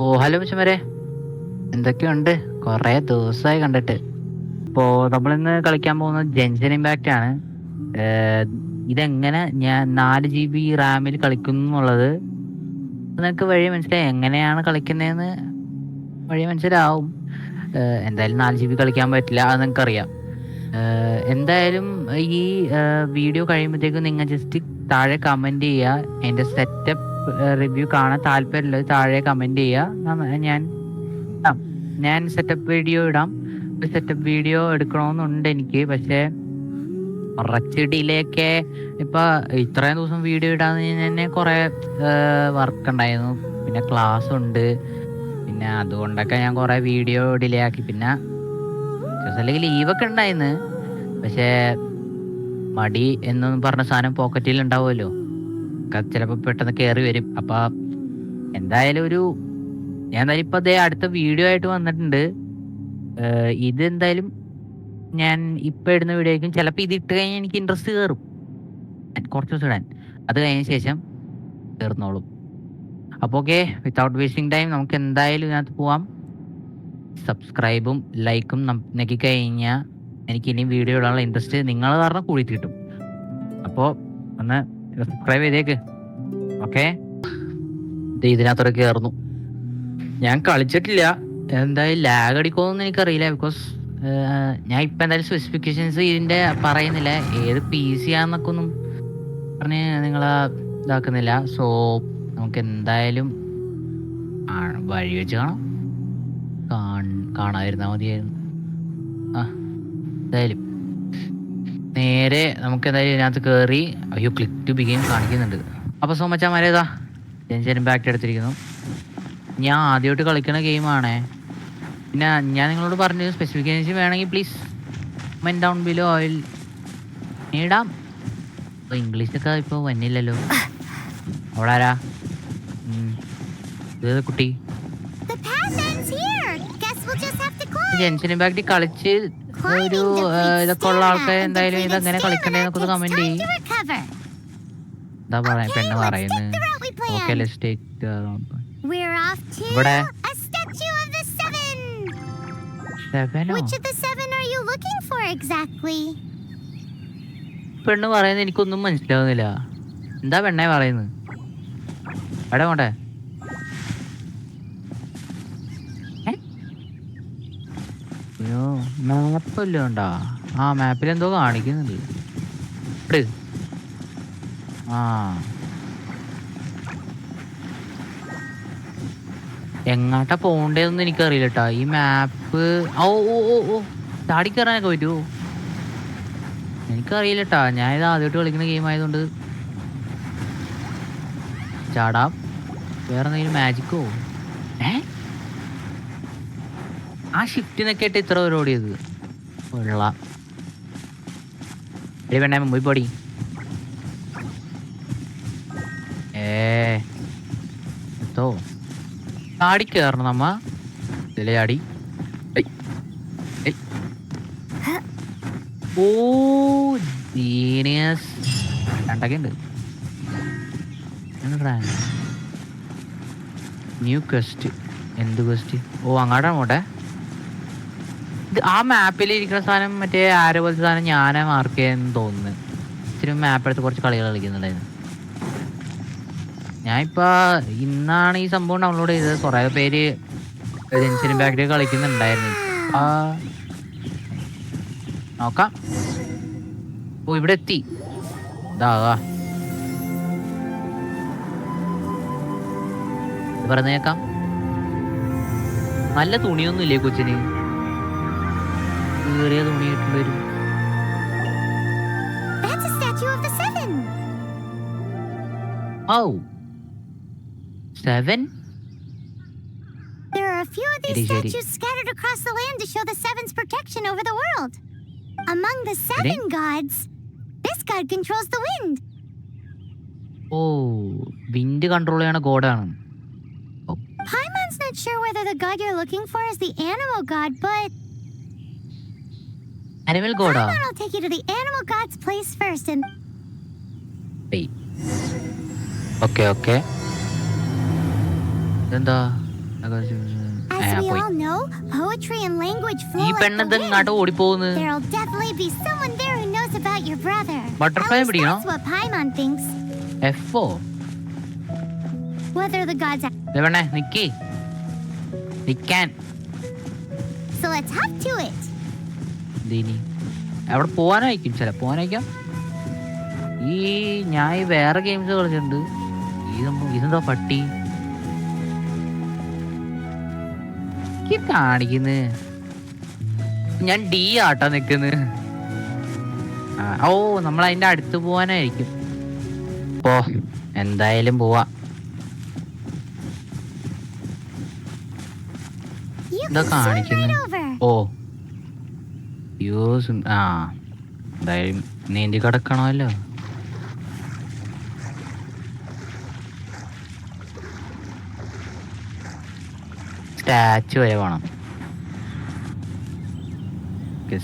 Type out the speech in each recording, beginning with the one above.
ഓ hello മിച്ചമരെ, എന്തൊക്കെയുണ്ട്? കുറേ ദിവസമായി കണ്ടിട്ട്. ഇപ്പോൾ നമ്മളിന്ന് കളിക്കാൻ പോകുന്നത് ജെൻസൻ ഇമ്പാക്റ്റ് ആണ്. ഏഹ്, ഇതെങ്ങനെ ഞാൻ 4 GB റാമിൽ കളിക്കുന്നു എന്നുള്ളത് നിനക്ക് വഴി മനസ്സിലായി. എങ്ങനെയാണ് കളിക്കുന്നതെന്ന് വഴി മനസ്സിലാവും. എന്തായാലും 4 GB കളിക്കാൻ പറ്റില്ല, അത് നിങ്ങൾക്കറിയാം. എന്തായാലും ഈ വീഡിയോ കഴിയുമ്പോഴത്തേക്കും നിങ്ങൾ ജസ്റ്റ് താഴെ കമൻറ്റ് ചെയ്യുക. എൻ്റെ സെറ്റപ്പ് റിവ്യൂ കാണാൻ താല്പര്യമുള്ളത് താഴെ കമൻറ്റ് ചെയ്യുക. ഇടാം. ഞാൻ സെറ്റപ്പ് വീഡിയോ ഇടാം. സെറ്റപ്പ് വീഡിയോ എടുക്കണമെന്നുണ്ട് എനിക്ക്. പക്ഷേ കുറച്ച് ഡിലേക്ക് ഇപ്പൊ ഇത്രയും ദിവസം വീഡിയോ ഇടാന്ന് തന്നെ കുറെ വർക്ക് ഉണ്ടായിരുന്നു. പിന്നെ ക്ലാസ് ഉണ്ട്. പിന്നെ അതുകൊണ്ടൊക്കെ ഞാൻ കുറെ വീഡിയോ ഡിലേ ആക്കി. പിന്നെ അല്ലെങ്കിൽ ലീവൊക്കെ ഉണ്ടായിരുന്നു. പക്ഷേ മടി എന്നൊന്നും പറഞ്ഞ സാധനം പോക്കറ്റിൽ ഉണ്ടാവുമല്ലോ. ചിലപ്പോൾ പെട്ടെന്ന് കയറി വരും. അപ്പൊ എന്തായാലും ഞാൻ എന്തായാലും ഇപ്പൊ അതേ അടുത്ത വീഡിയോ ആയിട്ട് വന്നിട്ടുണ്ട്. ഇത് എന്തായാലും ഞാൻ ഇപ്പൊ ഇടുന്ന വീഡിയോ ആയിരിക്കും. ചിലപ്പോൾ ഇത് ഇട്ട് കഴിഞ്ഞാൽ എനിക്ക് ഇൻട്രസ്റ്റ് കയറും കുറച്ച് ദിവസം ഇടാൻ. അത് കഴിഞ്ഞ ശേഷം തീർന്നോളും. അപ്പോൾ ഓക്കെ, വിത്തൗട്ട് വേസ്റ്റിംഗ് ടൈം നമുക്ക് എന്തായാലും ഇതിനകത്ത് പോവാം. സബ്സ്ക്രൈബും ലൈക്കും നെക്കി കഴിഞ്ഞാൽ എനിക്ക് ഇനി വീഡിയോ ഇടാനുള്ള ഇൻട്രസ്റ്റ് നിങ്ങൾ കാരണം കൂടിയിട്ട് കിട്ടും. അപ്പോൾ ഒന്ന് സബ്സ്ക്രൈബ് ചെയ്തേക്ക്. ഓക്കെ, ഇതിനകത്തോടെ കയറുന്നു. ഞാൻ കളിച്ചിട്ടില്ല. എന്തായാലും ലാഗ് അടിക്കുമെന്ന് എനിക്കറിയില്ല. ബിക്കോസ് ഞാൻ ഇപ്പം എന്തായാലും സ്പെസിഫിക്കേഷൻസ് ഇതിൻ്റെ പറയുന്നില്ല. ഏത് PC ആണെന്നൊക്കെ ഒന്നും പറഞ്ഞ് നിങ്ങളെ ഇതാക്കുന്നില്ല. സോ നമുക്ക് എന്തായാലും വഴി വെച്ച് കാണാതിരുന്നാൽ മതിയായിരുന്നു. എന്തായാലും നേരെ നമുക്ക് എന്തായാലും ഇതിനകത്ത് കയറി. അയ്യോ, ക്ലിക്ക് ടു ബിഗെയിം കാണിക്കുന്നുണ്ട്. അപ്പോൾ സോ മച്ചാമാരേതാ ജെൻസൻ ഇമ്പാക്റ്റ് എടുത്തിരിക്കുന്നു. ഞാൻ ആദ്യമായിട്ട് കളിക്കുന്ന ഗെയിമാണേ. പിന്നെ ഞാൻ നിങ്ങളോട് പറഞ്ഞു സ്പെസിഫിക്കേഷൻ വേണമെങ്കിൽ please comment down below. Oil ഇടാം. ഇപ്പോൾ ഇംഗ്ലീഷൊക്കെ ഇപ്പോൾ വന്നില്ലല്ലോ. അവിടെ ആരാ ഇത് കുട്ടി? ജെൻസൻ ഇമ്പാക്റ്റ് കളിച്ച് ഒരു ഇതൊക്കെ ഉള്ള ആൾക്കാർ എന്തായാലും ഇതെങ്ങനെ കളിക്കണ്ടേന്നൊക്കെ ഒന്ന് കമൻറ്റ് ചെയ്യും. എന്താ പറയാ പെണ്ണ് പറയുന്നത്? ഓക്കെ, ലെറ്റ്സ് ടേക്ക് ഇവിടെ പെണ്ണ് പറയുന്നത് എനിക്കൊന്നും മനസ്സിലാവുന്നില്ല. എന്താ പെണ്ണെ പറയുന്നത്? എവിടെ കൊണ്ടേ? അയ്യോ, മാപ്പല്ലോ ഉണ്ടാ? ആ മാപ്പിൽ എന്തോ കാണിക്കുന്നുണ്ട്. ആ എങ്ങാട്ടാ പോണ്ടേന്നൊന്നും എനിക്കറിയില്ല കേട്ടാ. ഈ മാപ്പ് ഓ ഓ ഓ ഓ ചാടി കയറാനൊക്കെ പറ്റുമോ? എനിക്കറിയില്ല കേട്ടാ. ഞാനിത് ആദ്യമായിട്ട് കളിക്കുന്ന ഗെയിം ആയതുകൊണ്ട് ചാടാം. വേറെ എന്തെങ്കിലും മാജിക്കോ? ആ ഷിഫ്റ്റിനൊക്കെ ആയിട്ട് ഇത്ര ഒരു ഓടിയത് കൊള്ളാം. വേണേ മുമ്പിൽ പോടി. എത്തോ ചാടി കയറണം നമ്മ. ഇതിലെ ചാടി. ഓ ജീനിയസ്. രണ്ടൊക്കെ ഉണ്ട്. New quest. എന്ത് ക്വസ്റ്റ്? ഓ അങ്ങോട്ടാണ് പോട്ടെ. ഇത് ആ മാപ്പിൽ ഇരിക്കുന്ന സാധനം മറ്റേ ആരോ പോലത്തെ സാധനം ഞാനാ മാർക്ക് ചെയ്യാന്ന് തോന്നുന്നു. ഇച്ചിരി മാപ്പ് എടുത്ത് കുറച്ച് കളികൾ കളിക്കുന്നുണ്ടായിരുന്നു. ഞാനിപ്പോ ഇന്നാണ് ഈ സംഭവം ഡൗൺലോഡ് ചെയ്തത്. കുറെ പേര് ജെൻസൻ ഇമ്പാക്റ്റ് കളിക്കുന്നുണ്ടായിരുന്നു. നോക്കാം. ഓ ഇവിടെ എത്തി. ഇതാകാ പറഞ്ഞേക്കാം. നല്ല തുണിയൊന്നും ഇല്ലേ കൊച്ചിന്? കീറിയ തുണി ഇട്ടുണ്ട് വരും. Oh, 7? There are a few of these statues scattered across the land to show the Seven's protection over the world. Among the 7 gods, this god controls the wind. Oh, wind control ചെയ്യണ ഗോഡാണ്. Paimon's not sure whether the god you're looking for is the animal god, but animal god. Paimon will take you to the animal god's place first and wait. Okay. ഇതെന്താ As we all know, poetry and language flow ഈ like the പെണ്ണെന്താ wind. ഇങ്ങോട്ട് ഓടിപ്പോകുന്നു? There'll definitely be someone there who knows about your brother. Butterfly At least പിടിക്കണോ? that's what Paimon thinks. F-O. Whether the gods are... വേണേ നിക്കി നിക്കാൻ. So let's hop to it. ദീനി അവിടെ പോവാനായിരിക്കും, ചില പോവാനായിരിക്കാം. ഈ ഞാൻ ഈ വേറെ ഗെയിംസ് കളിച്ചിട്ടുണ്ട്. ഇതെന്താ പട്ടി കാണിക്കുന്നു? ഞാൻ ഡി ആട്ടാ നിക്കുന്നു. ഓ നമ്മൾ അതിന്റെ അടുത്ത് പോവാനായിരിക്കും. ഓ എന്തായാലും പോവാ. You എന്താ can swim കാണിക്കുന്നു? right over. ഓ യൂസ് എന്തായാലും നീന്തി കിടക്കണമല്ലോ. സ്റ്റാച്ചു വരെ വേണം.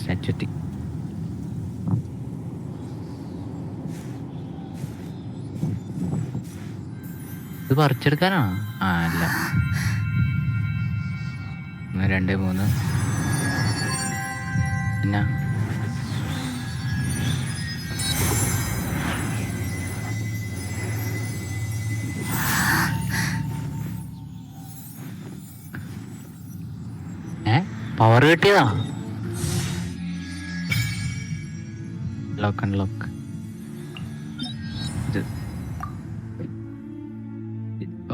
സ്റ്റാച്ചു എത്തി. ഇത് പറിച്ചെടുക്കാനാണോ? അല്ല. 1 2 3 പിന്നെ പവർ കിട്ടിയതാ. Lock unlock.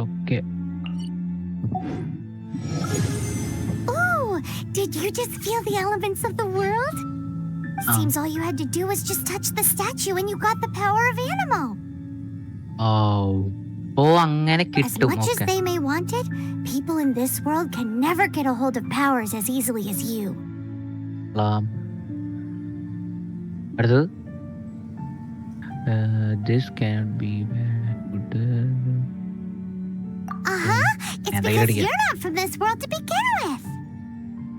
Okay. Ooh, did you just feel the elements of the world? Seems all you had to do was just touch the statue and you got the power of Anemo. ഓ അങ്ങനെ As കിട്ടും. much as okay. they may want it, people in this world can never get a hold of powers as easily as you. അടുത്തത് this can be good. It's Yeah, they because gotta get- you're not from this world to begin with.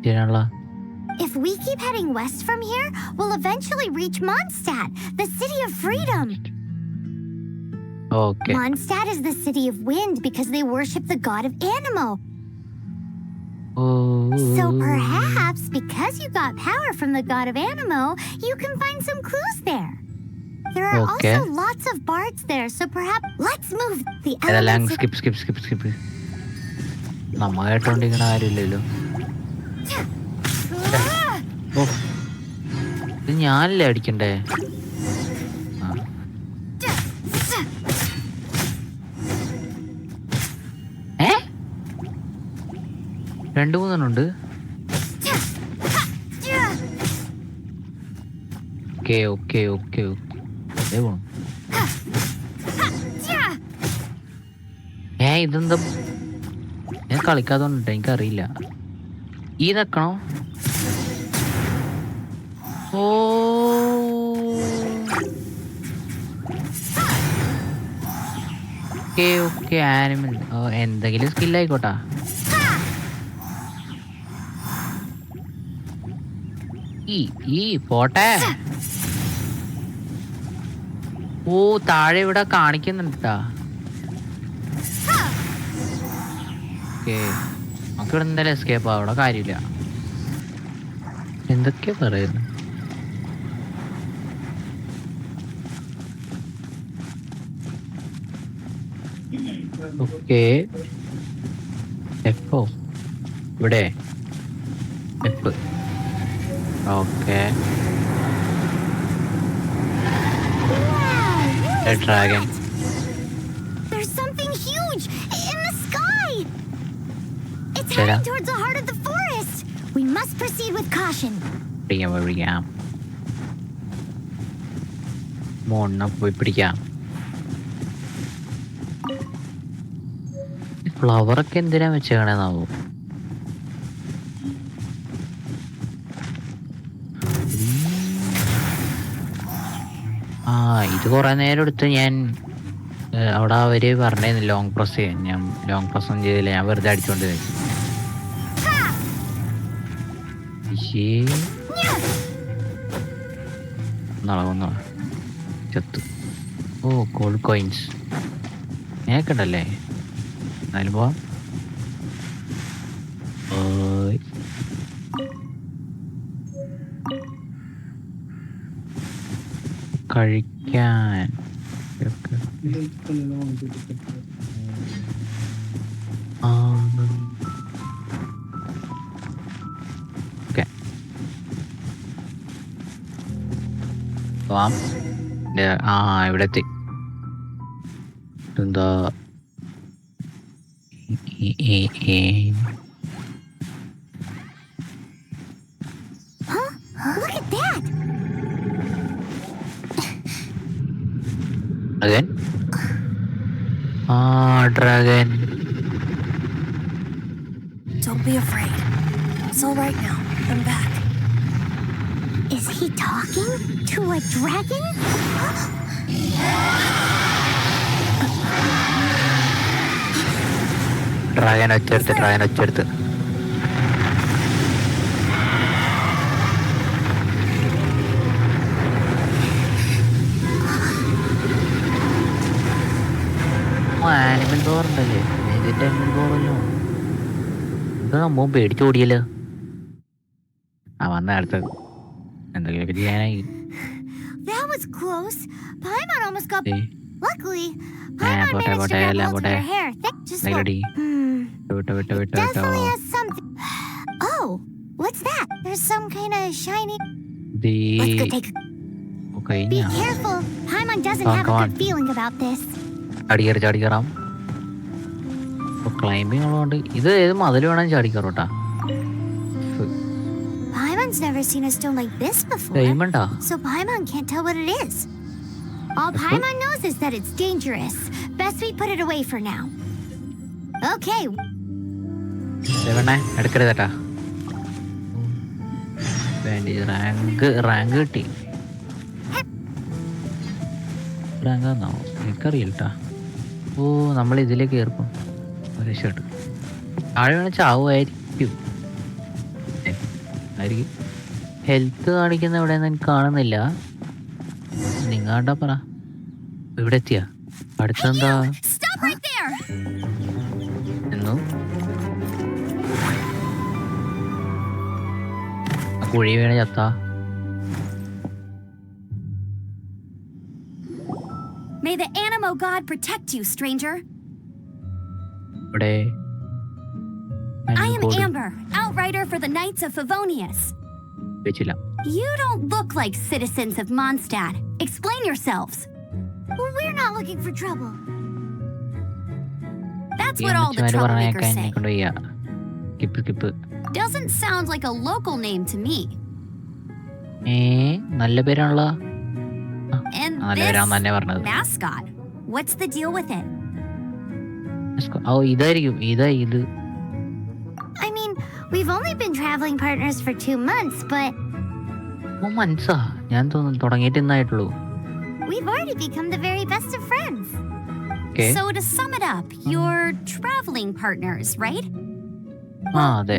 ശരിയാണല്ല. If we keep heading west from here, we'll eventually reach Mondstadt, the city of freedom. Okay. Mondstadt is the city of wind because they worship the god of Anemo. So perhaps because you got power from the god of Anemo, you can find some clues there. There are Okay. also lots of bards there, so perhaps let's move the ഇതെല്ലാം elements. Skip. നമ്മ കേട്ടോണ്ടിരിക്കണ കാര്യമില്ലല്ലോ. ഓ ഇത് ഞാനല്ലേ അടിക്കണ്ടേ? ഏ 2 3 ഉണ്ട്. Okay. ഇതെന്താ ഞാൻ കളിക്കാത്തോണ്ട് എനിക്കറിയില്ല. ഈ നിക്കണോ? ഓ ഓക്കെ ആനിമൽ. എന്തെങ്കിലും സ്കില്ലായിക്കോട്ടാ. ഈ പോട്ടെ. ഓ താഴെ ഇവിടെ കാണിക്കുന്നുണ്ടാ. ഓക്കെ നമുക്ക് ഇവിടെ എന്തായാലും എസ്കേപ്പ് ആവും. അവിടെ കാര്യമില്ല. എന്തൊക്കെയാ പറയുന്നു? ഓക്കെ എഫോ ഇവിടെ F. Okay Wow, dragon. there's something huge in the sky. It's Shut heading up. towards the heart of the forest. We must proceed with caution. പിടിക്കാം. മോണ്ണ പോയി പിടിക്കാം. ഫ്ലവറൊക്കെ എന്തിനാ വെച്ചേക്കണേന്നാവോ? ഇത് കുറെ നേരം എടുത്ത്. ഞാൻ അവിടെ അവര് പറഞ്ഞേന്ന് ലോങ് പ്രസ് ചെയ്യാൻ. ഞാൻ ലോങ് പ്രസ് ഒന്നും ചെയ്തില്ല. ഞാൻ വെറുതെ അടിച്ചോണ്ട് ചത്തു. O Gold coins ഞങ്ങൾക്കുണ്ടല്ലേ. എന്നാലും പോവാം. കഴിക്കാൻ. ഓക്കെ പോവാം. ഇവിടെ എത്തി. എന്താ Look at that! Dragon? Dragon. Don't be afraid. It's all right now. I'm back. Is he talking to a dragon? Dragon వచ్చేടുത്ത്. ആനിമൽ ഡോർ ഉണ്ടല്ലേ, ഇതിന്റെ ആനിമൽ ഡോറല്ലോ. ഇത് നമ്മ പേടിച്ചോടിയല്ലോ. വന്ന അടുത്തത് എന്തെങ്കിലുമൊക്കെ ചെയ്യാനായി. That was close. Paimon almost got. Luckily, Paimon managed to grab hold of her hair. Just look. Definitely has something. Oh, what's that? There's some kind of shiny. Let's go take. Be careful. Paimon doesn't have a good feeling about this. ചാടിക്കറാം. Climbing ഉള്ളതുകൊണ്ട് ഇത് ഏത് മതിൽ വേണം ചാടിക്കറോട്ടാ. Paimon's never seen a stone like this before. So Paimon can't tell what it is. All Paimon knows is that it's dangerous. Best we put it away for now. Okay. എടുക്കരുതട്ടാ. Rank കിട്ടി. റാങ്കാന്നോ എനിക്കറിയില്ലട്ടാ. ഓ നമ്മൾ ഇതിലേക്ക് കയറിപ്പോ. ഒരു shirt താഴെ വേണം ചാവുമായിരിക്കും. Health കാണിക്കുന്ന ഇവിടെ എനിക്ക് കാണുന്നില്ല. നിങ്ങാണ്ടാ പറ. ഇവിടെ എത്തിയാ അടുത്തെന്താ എന്നു കുഴി വീണ ചത്താ. May the Animo God protect you, stranger. ഇവിടെ I am Amber, outrider for the Knights of Favonius. വെച്ചില്ല. You don't look like citizens of Mondstadt. Explain yourselves. Well, we're not looking for trouble. That's what all the troublemakers say. Keep. Doesn't sound like a local name to me. നല്ല പേരാണല്ലോ. And this mascot, what's the deal with it? ഇത് I mean, we've only been traveling partners for 2 months, but മനസ്സാ ഞാൻ തുടങ്ങിയിട്ട് ഇന്നായിട്ടുള്ളൂ. We've already become the very best of friends. Okay. So to sum it up, you're traveling partners, right?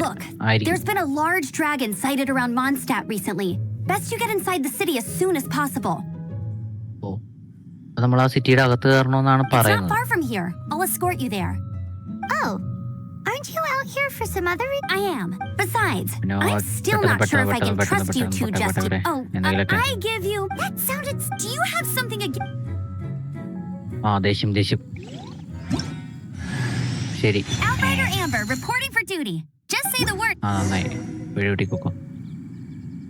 Look, there's been a large dragon sighted around Mondstadt recently. Best you get inside the city as soon as possible. നമ്മൾ ആ സിറ്റിയുടെ അകത്ത് കയറണമെന്നാണ് പറയുന്നത്. It's not far from here. I'll escort you there. Oh, aren't you out here for some other reason? I am. Besides, I'm still not sure if I can trust you two just yet. Oh, I give you. That sounded. Do you have something against? ദേഷ്യം. ശരി. Outrider Amber reporting for duty. Just say the word. നന്നായി. വീട്ടിക്കൊക്കെ.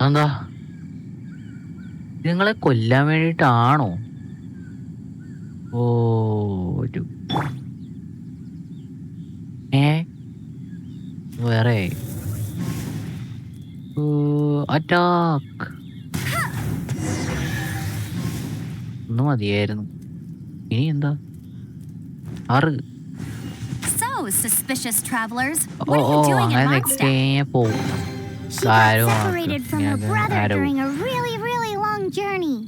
എന്താ? നിങ്ങളെ കൊല്ലാൻ വേണ്ടിയിട്ടാണോ? വേറെ attack ഒന്നും മതിയായിരുന്നു. ഇനി എന്താ 6 So suspicious travelers. What are you doing in Mondstadt? She got separated from her brother during a really, really long journey.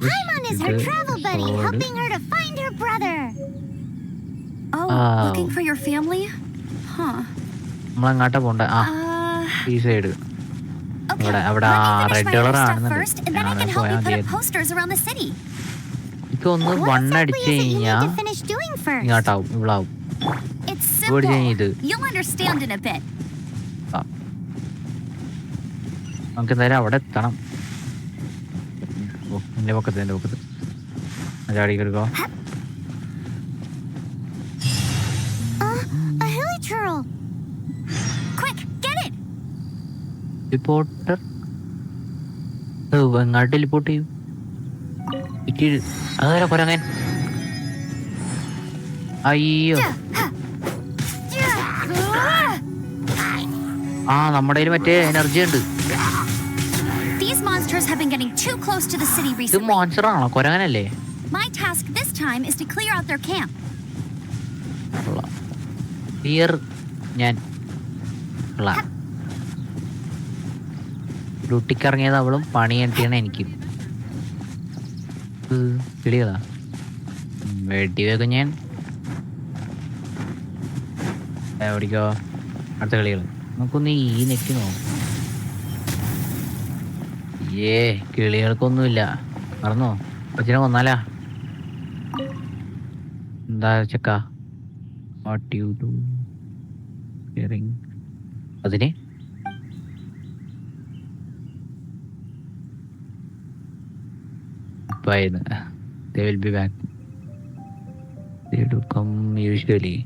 Paimon is her travel buddy, helping her to find her brother. Oh, looking for your family? Huh. നമ്മളങ്ങാട്ടാ പോണ്ട. ഈ side അവിടെ red colour ആണ്. ഇതൊന്ന് വണ്ണടിച്ച് കഴിഞ്ഞാൽ ഇങ്ങോട്ടാവും ഇവിടാവും. നമുക്ക് എന്തായാലും അവിടെ എത്തണം. ഓ എൻ്റെ പൊക്കത്ത് ചാടി കയറിക്കോ. A hilly turtle. Quick, get it! Reporter എങ്ങാട്ട് ടെലിപ്പോർട്ട് ചെയ്യും. അതാരാ കൊരങ്ങൻ? അയ്യോ നമ്മുടെ കയ്യിൽ മറ്റേ എനർജി ഉണ്ട്. These monsters have been getting too close to the city ഇത് recently. മോൺസ്റ്റർ ആണോ? കൊരങ്ങനല്ലേ? My task this time is to clear out their camp. Here ഞാൻ ഡ്യൂട്ടിക്ക് ഇറങ്ങിയത് അവളും പണി കെട്ടിയാണ് എനിക്ക്. കിളികളാ വെടി വെക്കും ഞാൻ. എവിടേക്കോ അടുത്ത കളികൾ നമുക്കൊന്ന് ഈ നെറ്റ് നോക്കാം. കിളികൾക്കൊന്നുമില്ല. മറന്നോ? കൊച്ചിനെ കൊന്നാലാ എന്താ ചെക്ക? വാട്ട് യു ഡു അതിന് they will be back. They do come usually.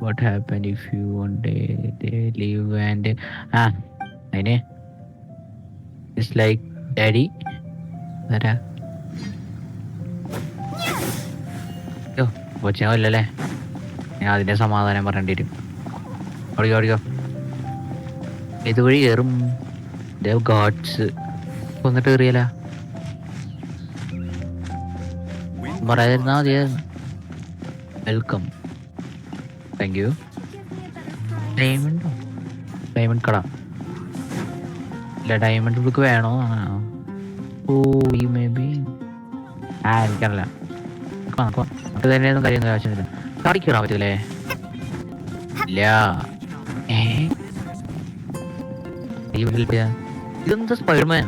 What happen if you one day they leave and അതിന് it's like daddy അതാ കൊച്ചിനല്ലേ? ഞാൻ അതിന്റെ സമാധാനം പറയേണ്ടി വരും. ഓടിക്കോ ഇതുവഴി കയറും. ദേവ് ഗോഡ്സ് കൊന്നിട്ട് കയറിയല്ല പറയാതിരുന്നാ മതിയായിരുന്നു. വെൽക്കം. Thank you. ഡയമണ്ട് കട ഇല്ല. ഡയമണ്ട് ഇവിടേക്ക് വേണോ? ഓ ഈ മേ ബി എനിക്കറിയില്ല. തന്നെയൊന്നും കാര്യമൊന്നും ആവശ്യമില്ല. കടയ്ക്ക് കയറാൻ പറ്റില്ലേ? ഇല്ല. ഇതെന്താ സ്പൈഡർമാൻ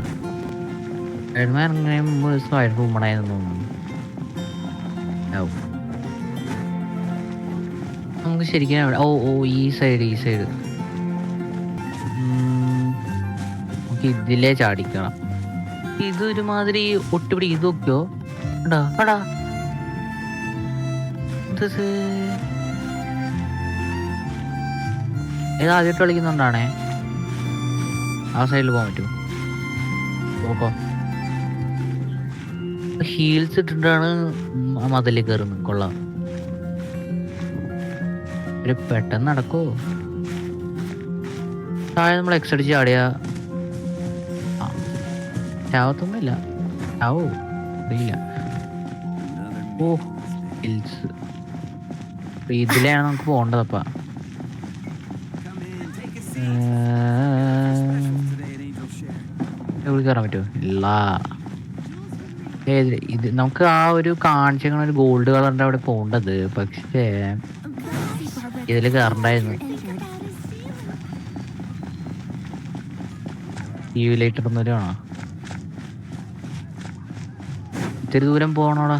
അങ്ങനെ സ്പൈഡർ വുമണായെന്ന് തോന്നുന്നു. നമുക്ക് ശരിക്കും ഈ സൈഡ് നമുക്ക് ഇതിലേ ചാടിക്കണം. ഇതൊരുമാതിരി ഒട്ടുപിടി ഇത് നോക്കിയോ? ഇത് ആദ്യമായിട്ട് കളിക്കുന്നുണ്ടാണേ. ആ സൈഡിൽ പോകാൻ പറ്റുമോ? നോക്കോ. ഹീൽസ് ഇട്ടിട്ടാണ് മതിലേക്ക് കയറുന്നത്. കൊള്ളാം. ഒരു പെട്ടെന്ന് നടക്കോ? താഴെ നമ്മൾ എക്സ് അടിച്ച് ചാടിയാ ചാവത്തൊന്നുമില്ല. ചാവോ? ഇല്ല. ഓ ഹിൽസ് ഇതിലാണ് നമുക്ക് പോകേണ്ടതപ്പാ. ഇവിടെ കയറാൻ പറ്റുമോ? ഇല്ല. ഇത് നമുക്ക് ആ ഒരു കാണിച്ച ഒരു ഗോൾഡ് കളറിന്റെ അവിടെ പോകേണ്ടത്. പക്ഷേ ഇതില് കയറണ്ടായിരുന്നു. ടി വിയിലേക്ക് ഇടുന്നവര് വേണോ? ഇത്തിരി ദൂരം പോകണോടാ.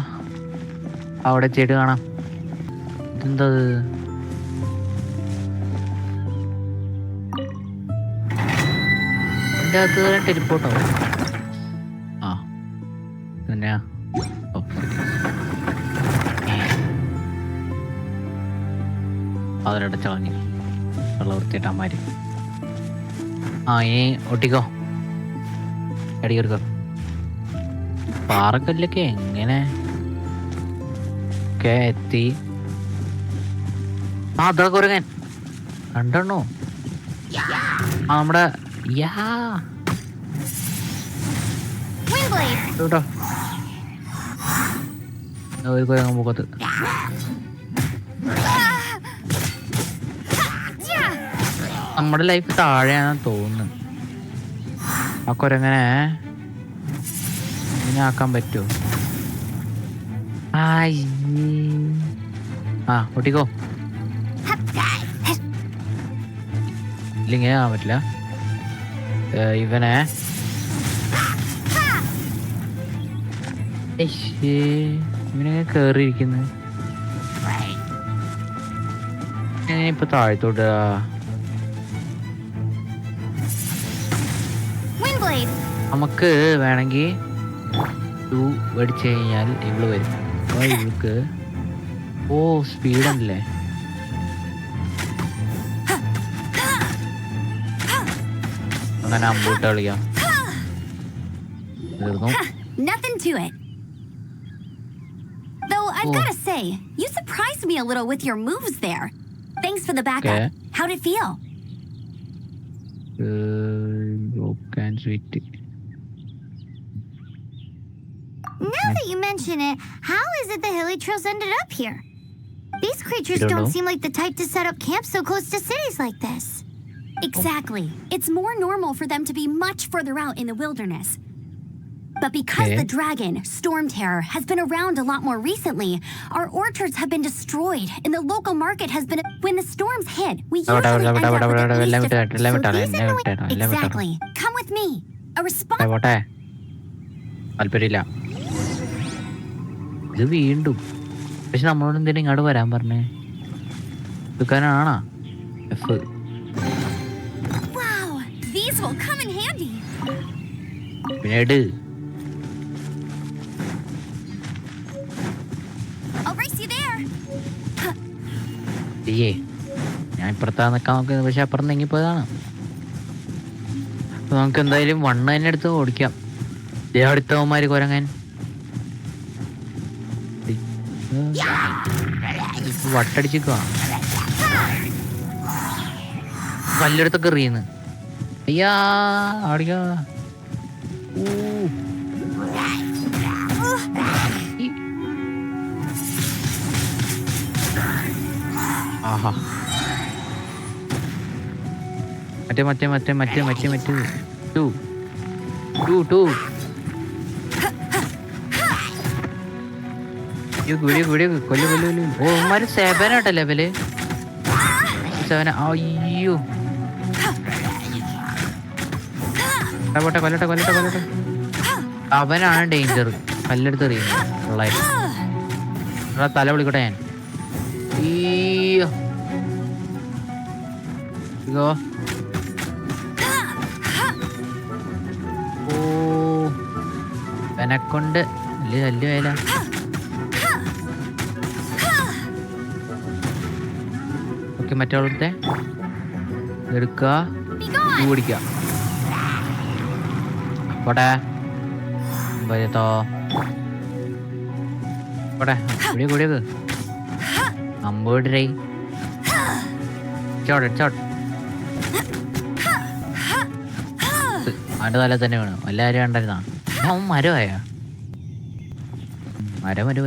അവിടെ ചെടി കാണാം. ഇതെന്താ? ഇതിൻ്റെ അകത്ത് ടെലിപ്പോർട്ടോ? ആ തന്നെയാ. അതിലൂടെ ചളഞ്ഞു വെള്ളം വൃത്തിയിട്ടമാര്. ഇനി ഒട്ടിക്കോ. അടിക്കോ. പാറക്കല്ലൊക്കെ എങ്ങനെ എത്തി? അതാ കുരങ്ങൻ കണ്ടോ? നമ്മുടെ കേട്ടോ ഒരു കുരങ്ങൻ മുഖത്ത്. നമ്മുടെ ലൈഫ് താഴെയാണെന്ന് തോന്നുന്നു. ആ കുരങ്ങനെ ഇങ്ങനെ ആക്കാൻ പറ്റുമോ? ഒട്ടിക്കോ. ഇങ്ങനെ ആകാൻ പറ്റില്ല. ഇവനെ ഇവനെ കേറിയിരിക്കുന്നു. ഇപ്പൊ താഴത്തോട്ട് നമുക്ക് വേണമെങ്കിൽ 2 അടിച്ചു കഴിഞ്ഞാൽ ഇവള് വരും. അപ്പോൾ ഇവൾക്ക് സ്പീഡുണ്ടല്ലേ. അങ്ങനെ അമ്പൂട്ട് കളിക്കാം. തീർന്നു. Nothing to it. Though I've gotta say, you surprised me a little with your moves there. Thanks for the backup. Okay. How'd it feel? Sweet. Now that you mention it, how is it the hilly trails ended up here? These creatures don't don't know. seem like the type to set up camp so close to cities like this. Exactly. It's more normal for them to be much further out in the wilderness. But because Okay. the dragon, Storm Terror, has been around a lot more recently, our orchards have been destroyed and the local market has been... When the storms hit, we usually end up with at least Exactly. Come with me. A response... പോട്ടെ, താല്പര്യമില്ല. ഇത് വീണ്ടും പക്ഷെ നമ്മളോട് എന്തെങ്കിലും ഇങ്ങോട്ട് വരാൻ പറഞ്ഞേ. എടുക്കാനാണോ F? Wow, these will come in handy. പിന്നെ എട്. I'll race you there. ഞാൻ ഇപ്പുറത്താ നിൽക്കാൻ നോക്കുന്നത്, പക്ഷെ അപ്പുറം നീങ്ങിപ്പോയതാണ്. അപ്പൊ നമുക്ക് എന്തായാലും വണ്ണ് തന്നെ എടുത്ത് ഓടിക്കാം. അടുത്തവന്മാര് കുരങ്ങൻ വട്ടടിച്ചിക്കുക, കല്ലെടുത്തൊക്കെ എറിയുന്നു. അയ്യാ ആടിക്ക. ആഹാ, മറ്റേ ടു കൊല്ലു. ഓമാര് 7 ആട്ടെ ലെവല്. 7. അയ്യോ, കൊല്ലട്ടെ. അവനാണ് ഡേഞ്ചർ. കല്ലെടുത്ത് എറിയുന്നു. തല വിളിക്കട്ടെ ഞാൻ. അയ്യോ എനെക്കൊണ്ട് വലിയ വേല. ഓക്കെ, മറ്റേ എടുക്ക, ഓടിക്ക. പോട്ടെ പോട്ടെ, കൂടിയത് അമ്പോടേ ചോട്ട്. അവൻ്റെ തല തന്നെ വേണം. എല്ലാവരും കണ്ടായിരുന്നാ അവൻ മരമായ മരം. എടുക്കൂ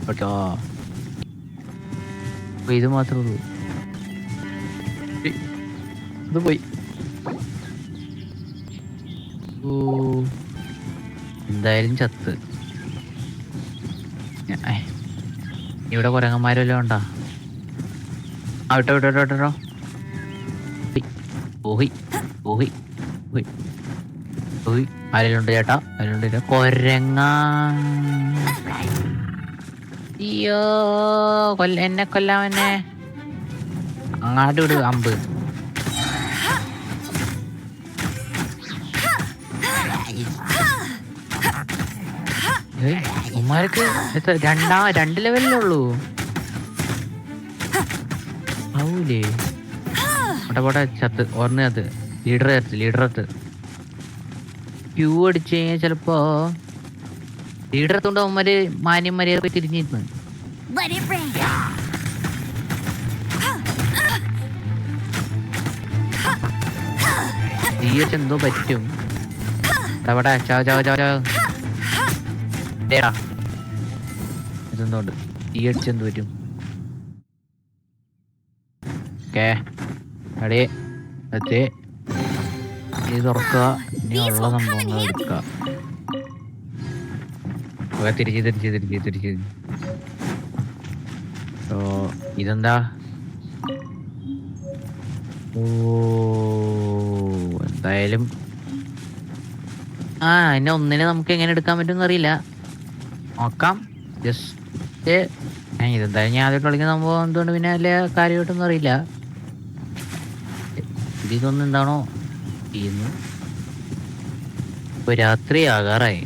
കേട്ടോ. ഇത് മാത്രമേ ഉള്ളൂ. ഇത് പോയി. എന്തായാലും ചത്ത്. ഇവിടെ കുരങ്ങന്മാരെല്ലാം ഉണ്ടാ. വിട്ടോ. ആരെല്ലുണ്ട് ചേട്ടാ? കൊരങ്ങ. അയ്യോ, എന്നെ കൊല്ലാമെന്നെ. അങ്ങാട്ട് വിട് അമ്പ്. ഉമ്മാർക്ക് 2 ലെവലിലുള്ളൂ. ആവൂലേ? പോട്ടെ ചത്ത്. ഓർമ്മ ലീഡറത്ത് ക്യൂ അടിച്ചു കഴിഞ്ഞാൽ ചിലപ്പോ ലീഡറത്തുകൊണ്ട് അവന്മാര് മാന്യന്മാരെ പോയി തിരിഞ്ഞിരുന്നു. എന്തോ പറ്റും. ഇതെന്തോണ്ട് തീയടിച്ചെന്ത് പറ്റും? ഓക്കെ, അടേ അതെ, ഇത് തുറക്കുക. ഇനിയുള്ള സംഭവങ്ങൾ എടുക്കുക. തിരിച്ച്. ഇതെന്താ? എന്തായാലും എന്നെ ഒന്നിനെ നമുക്ക് എങ്ങനെ എടുക്കാൻ പറ്റുമെന്ന് അറിയില്ല. നോക്കാം. ജസ്റ്റ് ഇതെന്തായാലും ഞാൻ ആദ്യമായിട്ട് കളിക്കുന്ന സംഭവം എന്തുകൊണ്ട് പിന്നെ വലിയ കാര്യമായിട്ടൊന്നും അറിയില്ല. ഇതൊന്നും എന്താണോ ചെയ്യുന്നു. ഇപ്പൊ രാത്രി ആകാറായി.